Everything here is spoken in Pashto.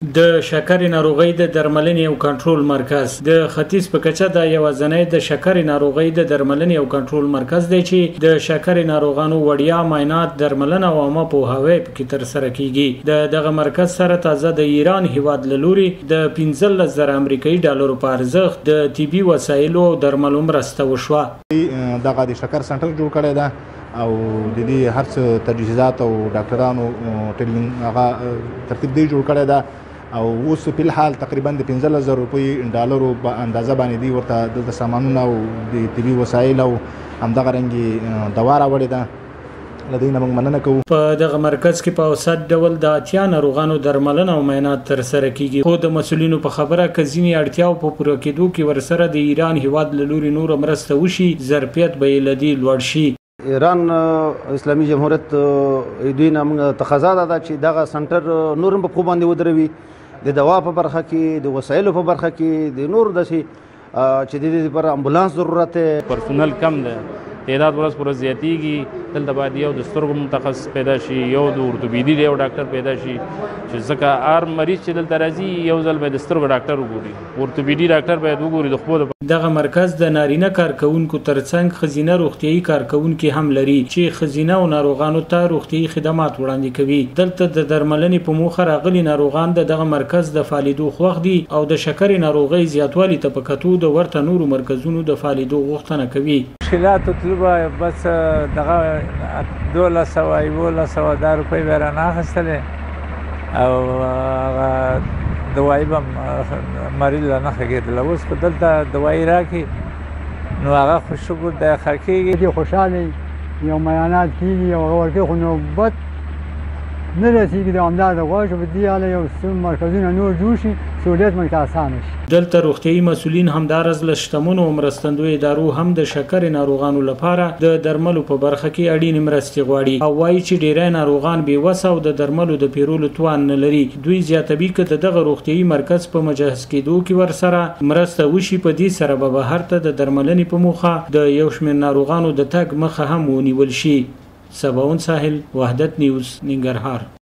د شکرې ناروغۍ د درملنې او کنټرول مرکز د ختیځ په کچه د یوازنۍ د شکرې ناروغۍ د درملنې او کنټرول مرکز دی چې د شکرې ناروغانو وړیا معاینات درملنه او عامه پوهاوی پکې ترسره کیږي. دغه مرکز سره تازه د ایران هیواد له لوري د 15,000 امریکایي ډالرو په ارزښت د طبي وسایلو او درملو مرسته وشوه. دغه د شکر سنټر جوړ کړی ده او د دې هر څه تجهیزات او ډاکټرانو ټریننګ هغه ترتیب دی جوړ کړی ده او اوس په الحال تقریبا د 15,000 روپۍ ډالرو په اندازه باندې دی ورته د سامانونه او د طبي وسایل او همدغه رنګي دوا راوړې ده. لدينا موږ مننه کوو. په دغه مرکز کې په اوسط ډول د 80 ناروغانو درملنه او معاینات ترسره کیږي. خو د مسؤلینو په خبره کزینی اړتیاو په پوره کېدو کې ورسره د ایران هیواد له لوري نور مرسته وشي ظرفیت به لدی لوړ شي. ایران اسلامي جمهوریت دوی نه تقاضا ده چې دغه سنټر نور په خو باندې ودروي د دوا په برخه کې د وسایلو په برخه کې د نور داسې چې د دې لپاره امبولانس ضرورت دی. پرسونل کم ده، تعداد ورځ پر ورځ زیاتیږي. دلته باید یو د سترګو متخصص پیدا شي، یو د اورتوپیدي یو ډاکټر پیدا شي چې ځکه هر مریض چې دلته راځي یو ځل به د سترګو ډاکټر وګوري، اورتوپیدي ډاکټر باید وګوري د خپل. دغه مرکز د نارینه کارکونکو ترڅنګ خزینه روغتيایي کارکونکو هم لري چې خزینه او ناروغانو ته روغتيایي خدمات وړاندې کوي. دلته د درملنې په موخه راغلي ناروغان دغه مرکز د فعالیدو خوښ دي او د شکرې ناروغۍ زیاتوالی ته په کتو د ورته نورو مرکزونو د فعالیدو غوښتنه کوي. مشکلات طلبه بس دغه 1200 روپۍ ورانه اخیستلې او دوايي به مریض نه خګېدله. اوس که دلته دوايي راکړي نو هغه خو شکر دی ښه کېږي. خوشحاله یو معاینات کېږي او هغه ورکوي خو نوبت نه رسېږي. دوامداره غواړي چې په دې حاله یو څه مرکزونه نور جوړ شي سهولیت موږ ته اسانه شي. دلته روغتیایي مسؤلین همدارز له شتمنو او مرستندویو ادارو هم د شکرې ناروغانو لپاره د درملو په برخه کې اړینې مرستې غواړي او وایي چې ډیری ناروغان بې وسه او د درملو د پیرولو توان نه لري. دوی زیاتوي که دغه روغتیایي مرکز په مجهز کېدو کې ورسره مرسته وشي په دې سره به بهر ته د درملنې په موخه د یو شمېر ناروغانو د تګ مخه هم ونیول شي. سباون ساحل، وحدت نیوز، ننګرهار.